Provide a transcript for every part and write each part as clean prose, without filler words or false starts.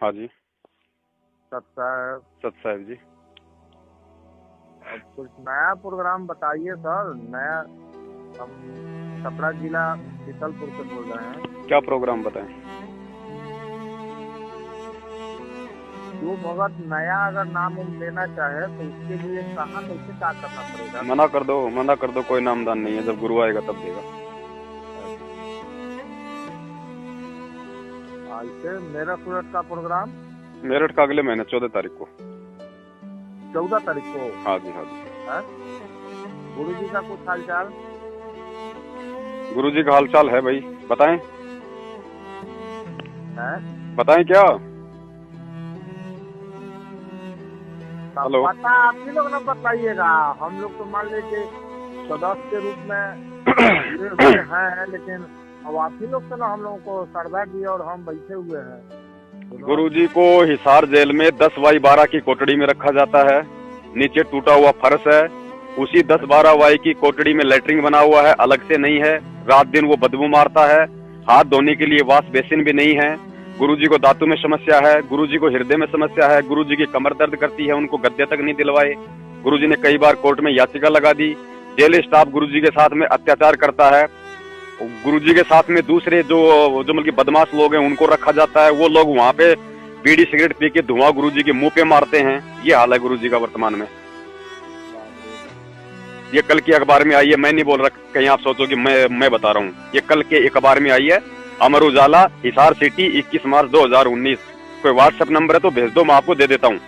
हाँ जी। सत साहब जी। अब कुछ नया प्रोग्राम बताइए सर। नया, हम छपरा जिला बीसलपुर से बोल रहे हैं। क्या प्रोग्राम बताएं? जो भगत नया अगर नाम उम लेना चाहे तो उसके लिए कहाँ कैसे क्या करना पड़ेगा? मना कर दो, कोई नामदान नहीं है, जब गुरु आएगा तब देगा। ऐसे मेरठ का प्रोग्राम मेरठ का अगले महीने 14 तारीख को। 14 तारीख को? हाँ जी, हाँ जी। गुरु जी का कुछ हालचाल? गुरु जी का हालचाल है भाई, बताएं? बताएं क्या? हेलो, पता आप ही लोग ना बताइएगा। हम लोग तो मान लीजिए सदस्य के रूप में हैं, लेकिन अब आप ही लोग से ना हम लोगों को श्रद्धा दी और हम बैठे हुए हैं। गुरु जी को हिसार जेल में 10/12 की कोठड़ी में रखा जाता है। नीचे टूटा हुआ फर्श है, उसी 10/12 की कोठड़ी में लेटरिन बना हुआ है, अलग से नहीं है। रात दिन वो बदबू मारता है। हाथ धोने के लिए वॉश बेसिन भी नहीं है। गुरु जी को दांतों में समस्या है, गुरु जी को हृदय में समस्या है, गुरु जी की कमर दर्द करती है, उनको गद्दे तक नहीं दिलवाए। गुरु जी ने कई बार कोर्ट में याचिका लगा दी। जेल स्टाफ गुरु जी के साथ में अत्याचार करता है। गुरु जी के साथ में दूसरे जो मतलब कि बदमाश लोग हैं उनको रखा जाता है। वो लोग वहाँ पे बीड़ी सिगरेट पी के धुआं गुरु जी के मुंह पे मारते हैं। ये हाल है गुरु जी का वर्तमान में। ये कल की अखबार में आई है, मैं नहीं बोल रहा कहीं आप सोचो कि मैं बता रहा हूँ। ये कल के अखबार में आई है, अमर उजाला, हिसार सिटी, 21 मार्च 2019। कोई व्हाट्सएप नंबर है तो भेज दो, मैं आपको दे देता हूँ।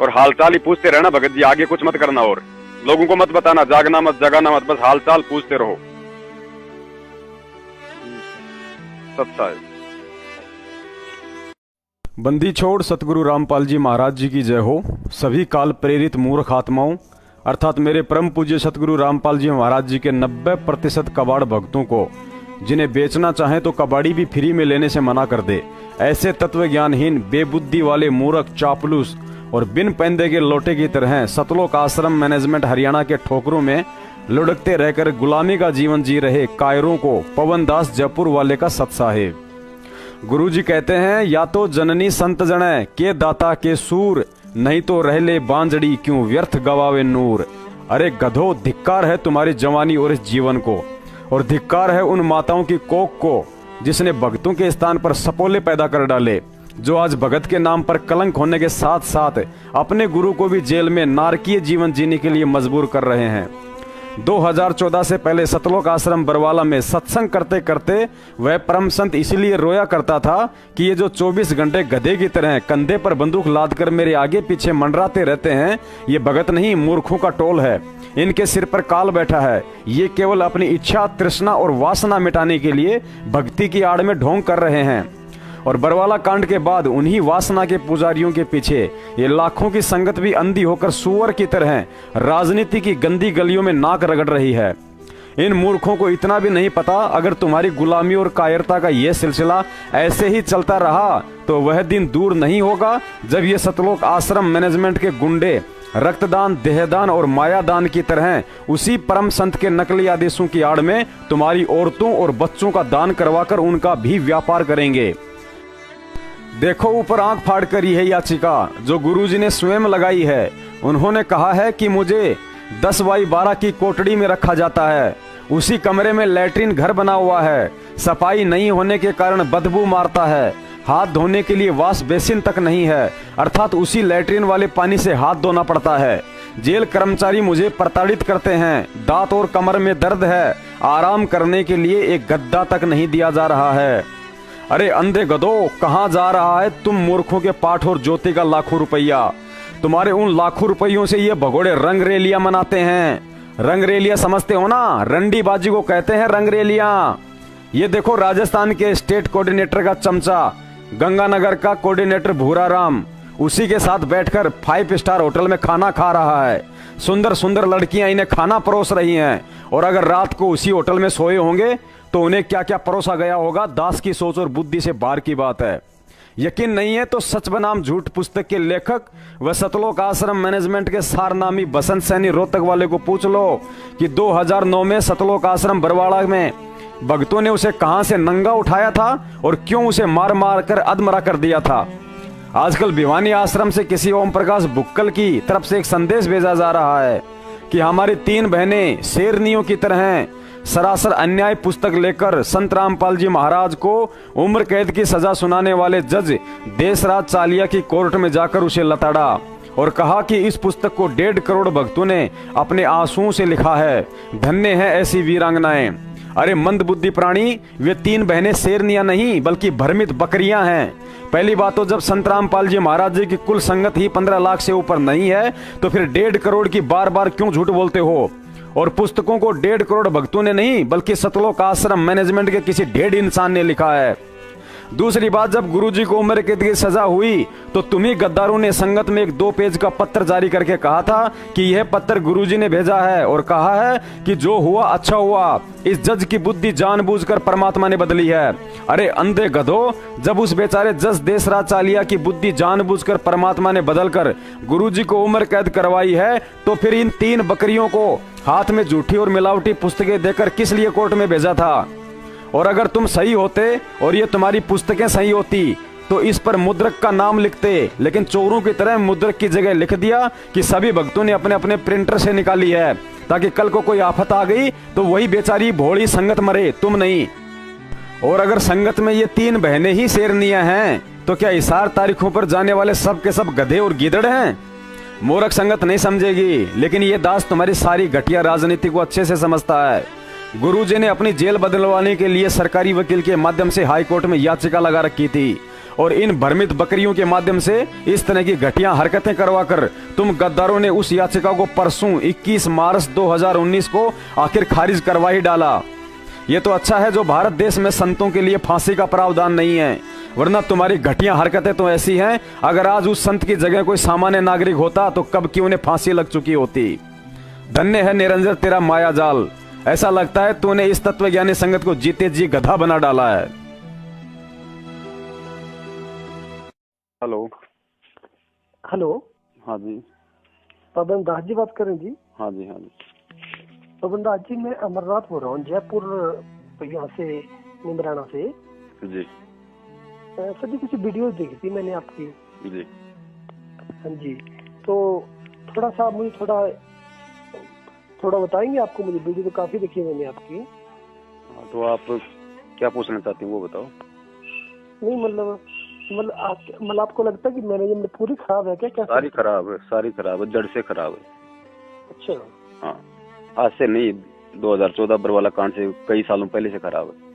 और हालचाल ही पूछते रहना भगत जी, आगे कुछ मत करना और लोगों को मत बताना, जागना मत, जगाना मत, बस हालचाल पूछते रहो। सत्सा है। बंदी छोड़ सतगुरु रामपाल जी महाराज जी की जय हो। सभी काल प्रेरित मूर्ख आत्माओं अर्थात मेरे परम पूज्य सतगुरु रामपाल जी महाराज जी के 90% कबाड़ भक्तों को, जिन्हें बेचना चाहें तो कबाड़ी भी फ्री में लेने से मना कर दे, ऐसे तत्व ज्ञानहीन बेबुद्धि वाले मूर्ख, चापलूस और बिन पैंदे के लोटे की तरह सतलोक आश्रम मैनेजमेंट हरियाणा के ठोकरों में लुढ़कते रहकर गुलामी का जीवन जी रहे कायरों को पवन दास जयपुर वाले का सत्साहेब। गुरु जी कहते हैं, या तो जननी संत जने के दाता के सूर, नहीं तो रह ले बांजड़ी क्यों व्यर्थ गवावे नूर। अरे गधो, धिक्कार है तुम्हारी जवानी और इस जीवन को, और धिक्कार है उन माताओं की कोख को जिसने भक्तों के स्थान पर सपोले पैदा कर डाले, जो आज भगत के नाम पर कलंक होने के साथ साथ अपने गुरु को भी जेल में नारकीय जीवन जीने के लिए मजबूर कर रहे हैं। 2014 से पहले सतलोक आश्रम बरवाला में सत्संग करते करते वह परम संत इसलिए रोया करता था कि ये जो 24 घंटे गधे की तरह कंधे पर बंदूक लादकर मेरे आगे पीछे मंडराते रहते हैं, ये भगत नहीं, मूर्खों का टोल है। इनके सिर पर काल बैठा है। ये केवल अपनी इच्छा, तृष्णा और वासना मिटाने के लिए भक्ति की आड़ में ढोंग कर रहे हैं। और बरवाला कांड के बाद उन्हीं वासना के पुजारियों के पीछे ये लाखों की संगत भी अंधी होकर सुअर की तरह राजनीति की गंदी गलियों में नाक रगड़ रही है। इन मूर्खों को इतना भी नहीं पता, अगर तुम्हारी गुलामी और कायरता का यह सिलसिला ऐसे ही चलता रहा तो वह दिन दूर नहीं होगा जब ये सतलोक आश्रम मैनेजमेंट के गुंडे रक्तदान, देहदान और मायादान की तरह उसी परम संत के नकली आदेशों की आड़ में तुम्हारी औरतों और बच्चों का दान करवाकर उनका भी व्यापार करेंगे। देखो, ऊपर आंख फाड़ कर यह याचिका जो गुरुजी ने स्वयं लगाई है। उन्होंने कहा है कि मुझे 10/12 की कोठड़ी में रखा जाता है। उसी कमरे में लैट्रिन घर बना हुआ है। सफाई नहीं होने के कारण बदबू मारता है। हाथ धोने के लिए वॉश बेसिन तक नहीं है, अर्थात उसी लैट्रिन वाले पानी से हाथ धोना पड़ता है। जेल कर्मचारी मुझे प्रताड़ित करते हैं। दांत और कमर में दर्द है। आराम करने के लिए एक गद्दा तक नहीं दिया जा रहा है। अरे अंधे गधो, कहाँ जा रहा है तुम मूर्खों के पाठ और ज्योति का लाखों रुपया? तुम्हारे उन लाखों रुपयों से ये भगोड़े रंगरेलियां मनाते हैं। रंगरेलियां समझते हो ना? रंडीबाजी को कहते हैं रंगरेलियां। ये देखो, राजस्थान के स्टेट कोऑर्डिनेटर का चमचा, गंगानगर का कोऑर्डिनेटर भूरा राम, उसी के साथ बैठकर 5 स्टार होटल में खाना खा रहा है। सुंदर सुंदर लड़कियां इन्हें खाना परोस रही हैं, और अगर रात को उसी होटल में सोए होंगे तो उन्हें क्या क्या परोसा गया होगा, दास की सोच और बुद्धि से बाहर की बात है। यकीन नहीं है तो सच बनाम झूठ पुस्तक के लेखक व सतलोक आश्रम मैनेजमेंट के सारनामी बसंत सैनी रोहतक वाले को पूछ लो कि 2009 में सतलोक आश्रम बरवाड़ा में भक्तों ने उसे कहां से नंगा उठाया था और क्यों उसे मार मार कर अधमरा कर दिया था। आजकल भिवानी आश्रम से किसी ओम प्रकाश बुक्कल की तरफ से एक संदेश भेजा जा रहा है कि हमारी 3 बहनें शेरनियों की तरह हैं। सरासर अन्याय पुस्तक लेकर संत रामपाल जी महाराज को उम्र कैद की सजा सुनाने वाले जज देशराज चालिया की कोर्ट में जाकर उसे लताड़ा और कहा कि इस पुस्तक को 1.5 करोड़ भक्तों ने अपने आंसुओं से लिखा है। धन्य है ऐसी वीरांगनाएं। अरे मंदबुद्धि प्राणी, वे 3 बहनें शेरनियां नहीं बल्कि भ्रमित बकरियां हैं। पहली बात तो जब संत रामपाल जी महाराज जी की कुल संगत ही 15 लाख से ऊपर नहीं है तो फिर 1.5 करोड़ की बार बार क्यों झूठ बोलते हो। और पुस्तकों को 1.5 करोड़ भक्तों ने नहीं बल्कि सतलोक आश्रम मैनेजमेंट के किसी ढेड इंसान ने लिखा है। दूसरी बात, जब गुरुजी को उम्र कैद की सजा हुई तो तुम्ही गद्दारों ने संगत में एक 2 पेज का पत्र जारी करके कहा था कि यह पत्र गुरुजी ने भेजा है और कहा है कि जो हुआ अच्छा हुआ। इस जज की बुद्धि जानबूझकर परमात्मा ने बदली है। अरे अंधे गधो, जब उस बेचारे जज देशराज चालिया की बुद्धि जानबूझकर परमात्मा ने बदलकर गुरुजी को उम्र कैद करवाई है तो फिर इन 3 बकरियों को हाथ में झूठी और मिलावटी पुस्तकें देकर किस लिए कोर्ट में भेजा था। और अगर तुम सही होते और ये तुम्हारी पुस्तकें सही होती तो इस पर मुद्रक का नाम लिखते, लेकिन चोरों की तरह मुद्रक की जगह लिख दिया कि सभी भक्तों ने अपने अपने प्रिंटर से निकाली है ताकि कल को कोई आफत आ गई तो वही बेचारी भोली संगत मरे, तुम नहीं। और अगर संगत में ये 3 बहनें ही शेरनियां हैं तो क्या इशार तारीखों पर जाने वाले सब के सब गधे और गीदड़ हैं। मूर्ख संगत नहीं समझेगी, लेकिन ये दास तुम्हारी सारी घटिया राजनीति को अच्छे से समझता है। गुरुजी ने अपनी जेल बदलवाने के लिए सरकारी वकील के माध्यम से हाई कोर्ट में याचिका लगा रखी थी और इन भ्रमित बकरियों के माध्यम से इस तरह की घटिया हरकतें करवाकर तुम गद्दारों ने उस याचिका को परसों 21 मार्च 2019 को आखिर खारिज करवा ही डाला। ये तो अच्छा है जो भारत देश में संतों के लिए फांसी का प्रावधान नहीं है, वरना तुम्हारी घटिया हरकतें तो ऐसी हैं, अगर आज उस संत की जगह कोई सामान्य नागरिक होता तो कब की उन्हें फांसी लग चुकी होती। धन्य है निरंजन तेरा माया जाल। ऐसा लगता है तूने इस तत्वज्ञानी संगत को जीते जी गधा बना डाला है। हेलो। हेलो। हाँ जी। पवन दास जी बात करें जी? हाँ जी, हाँ जी। पवन दास जी, मैं अमरनाथ बोल रहा हूँ, जयपुर यहाँ से, निमराना से जी। सर जी कुछ वीडियो देखी थी मैंने आपकी जी। हाँ जी, तो थोड़ा सा मुझे थोड़ा बताएंगे आपको? मुझे वीडियो तो काफी देखी मैंने आपकी। हाँ, तो आप क्या पूछना चाहती हैं वो बताओ। नहीं मतलब आपको लगता है कि मैनेजमेंट पूरी खराब है क्या? सारी खराब है, सारी खराब है, जड़ से खराब है। अच्छा। हाँ, आज से नहीं, 2014 बरवाला कांड से कई सालों पहले से खराब है।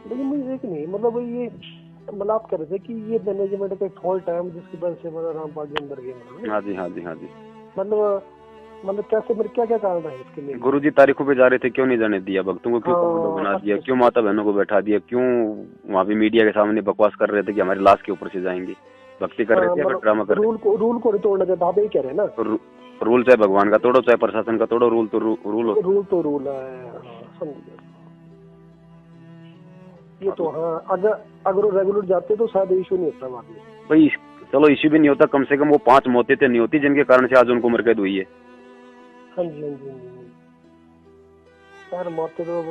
लेकिन मुझे एक नहीं मतलब आप कह रहे थे कि ये मैनेजमेंट का फॉल्ट है जिसकी वजह से रामपाल जी अंदर गए। हाँ जी, हाँ जी, हाँ जी। मतलब कैसे, क्या क्या कारण है इसके लिए? गुरुजी तारीखों पे जा रहे थे, क्यों नहीं जाने दिया? भक्तों को क्यों कमजोर बना दिया? क्यों माता बहनों को बैठा दिया? क्यों वहाँ पे मीडिया के सामने बकवास कर रहे थे कि हमारी लाश के ऊपर से जाएंगे? भक्ति कर रहे थे या ड्रामा कर रहे थे? रूल को नहीं तोड़ना चाहता, आप यही कह रहे हैं ना? रूल चाहे भगवान का तोड़ो चाहे प्रशासन का तोड़ो, रूल तो रूल है। समझ गया ये तो। हाँ, अगर वो रेगुलर जाते तो शायद इशू नहीं होता बाद में। भाई चलो इश्यू भी नहीं होता, कम से कम वो 5 मौतें तो नहीं होती जिनके कारण से आज उनको उम्र कैद हुई है। हाँ जी, हाँ जी, यार मौतें तो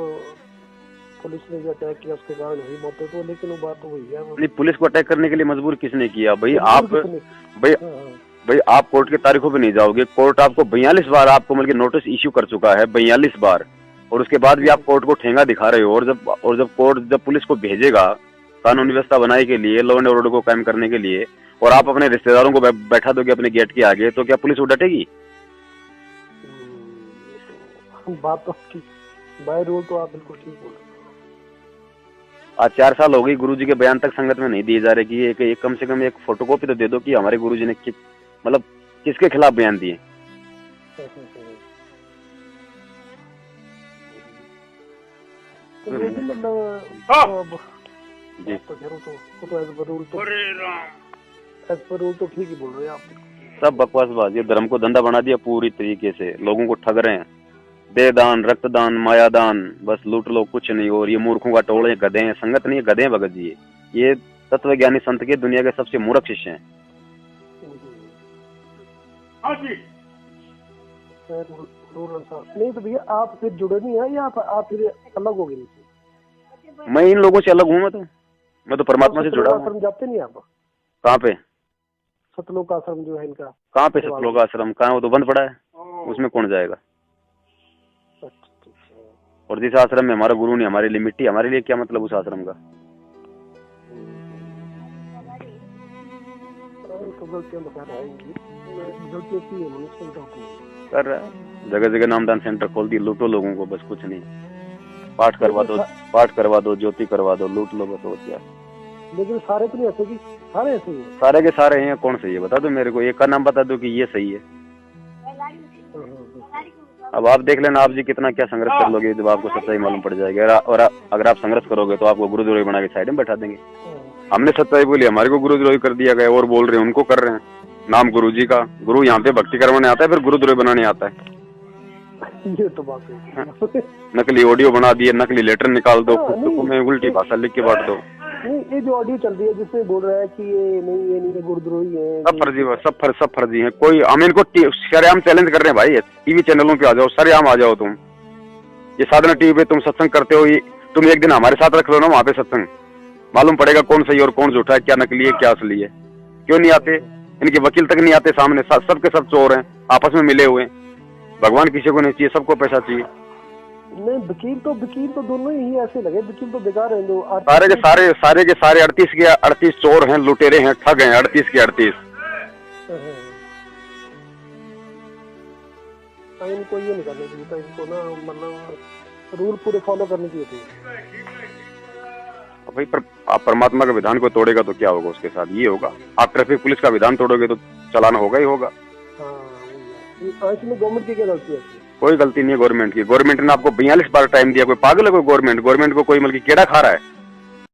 पुलिस ने जो अटैक किया उसके कारण हुई मौतें तो, लेकिन वो बात तो वही है। नहीं, पुलिस को अटैक करने के लिए मजबूर किसने किया? भाई आप कोर्ट की तारीखों पे नहीं जाओगे। कोर्ट आपको 42 बार आपको मतलब नोटिस इश्यू कर चुका है, 42 बार, और उसके बाद भी आप कोर्ट को ठेंगा दिखा रहे हो। और जब पुलिस को भेजेगा कानून व्यवस्था बनाने के लिए, लॉ एंड ऑर्डर को कायम करने के लिए, और आप अपने रिश्तेदारों को बैठा दोगे अपने गेट के आगे, तो क्या पुलिस डटेगी? बात तो ठीक, बाय रूल तो आप बिल्कुल ठीक बोल रहे। आज 4 साल हो गई गुरुजी के बयान तक संगत में नहीं दिए जा रहे कि एक कम से कम एक फोटोकॉपी तो दे दो कि हमारे गुरुजी ने मतलब किसके खिलाफ बयान दिए। रूल तो ठीक ही बोल रहे हैं आप। सब बकवासबाज, ये धर्म को धंधा बना दिया पूरी तरीके से, लोगों को ठग रहे हैं। देदान, रक्तदान, मायादान, बस लूट लो, कुछ नहीं। और ये मूर्खों का टोले, गधे हैं, संगत नहीं है, गधे हैं भगत जी। ये तत्वज्ञानी संत के दुनिया के सबसे मूर्ख शिष्य हैं। 16 साल नहीं तो भैया आप फिर जुड़े नहीं है या आप फिर अलग हो गए इनसे? मैं इन लोगों से अलग हूँ। मैं तो परमात्मा से जुड़ा हूँ। आश्रम जाते नहीं आप? कहाँ पे? सतलोक आश्रम जो है इनका। कहाँ पे सतलोक आश्रम? कहाँ? वो तो बंद पड़ा है, उसमें कौन जाएगा? और जिस आश्रम में हमारा गुरु नहीं, हमारे लिए मिट्टी, हमारे लिए क्या मतलब उस आश्रम का? कर रहा है, जगह जगह नामदान सेंटर खोल दिए, लूटो लोगों को, बस कुछ नहीं। पाठ करवा दो, ज्योति करवा दो, लूट लो, बस। और क्या? लेकिन सारे तो नहीं ऐसे कि सारे ऐसे ही हैं। सारे के सारे हैं, कौन सही है बता दो मेरे को, एक का नाम बता दो कि ये सही है। अब आप देख लेना, आप जी कितना क्या संघर्ष कर लोगे, जब आपको सच्चाई मालूम पड़ जाएगी। और अगर आप संघर्ष करोगे तो आपको गुरुद्रोही बना के साइड में बैठा देंगे। हमने सच्चाई बोली, हमारे को गुरुद्रोही कर दिया गया, और बोल रहे हैं उनको कर रहे हैं। नाम गुरु जी का, गुरु यहाँ पे भक्ति करवाने आता है, फिर गुरुद्रोही बनाने आता है। ये तो बात है। नकली ऑडियो बना दिए, नकली लेटर निकाल दो, पुस्तकों में उल्टी भाषा लिख के बांट दो। नहीं, ये जो ऑडियो चल रही है जिसमें बोल रहा है कि ये नहीं गुरुद्रोही है, सब फर्जी, सब फर्जी है। कोई हम इनको सरेआम चैलेंज कर रहे हैं भाई, टीवी चैनलों पे आ जाओ, सरेआम आ जाओ तुम। ये साधना टीवी पे तुम सत्संग करते हो, तुम एक दिन हमारे साथ रख लो ना वहाँ पे सत्संग, मालूम पड़ेगा कौन सही और कौन झूठा है, क्या नकली है क्या असली है। क्यों नहीं आते? इनके वकील तक नहीं आते सामने, सबके सब चोर हैं, आपस में मिले हुए। भगवान किसी को नहीं चाहिए, सबको पैसा चाहिए। नहीं, वकील तो दोनों ही ऐसे लगे, वकील तो बेकार है। जो सारे के सारे 38 के 38 चोर हैं, लुटेरे हैं, ठग हैं, 38 के 38। इनको ये निकालने चाहिए था, इनको ना मतलब रूल पूरे फॉलो करने चाहिए थे। भाई आप परमात्मा का विधान को तोड़ेगा तो क्या होगा उसके साथ? ये होगा। आप ट्रैफिक पुलिस का विधान तोड़ोगे तो चलाना होगा ही होगा। इसमें गवर्नमेंट की क्या गलती है? कोई गलती नहीं है गवर्नमेंट की। गवर्नमेंट ने आपको 42 बार टाइम दिया, कोई पागल है कोई? गवर्नमेंट को कोई मतलब कीड़ा खा रहा है?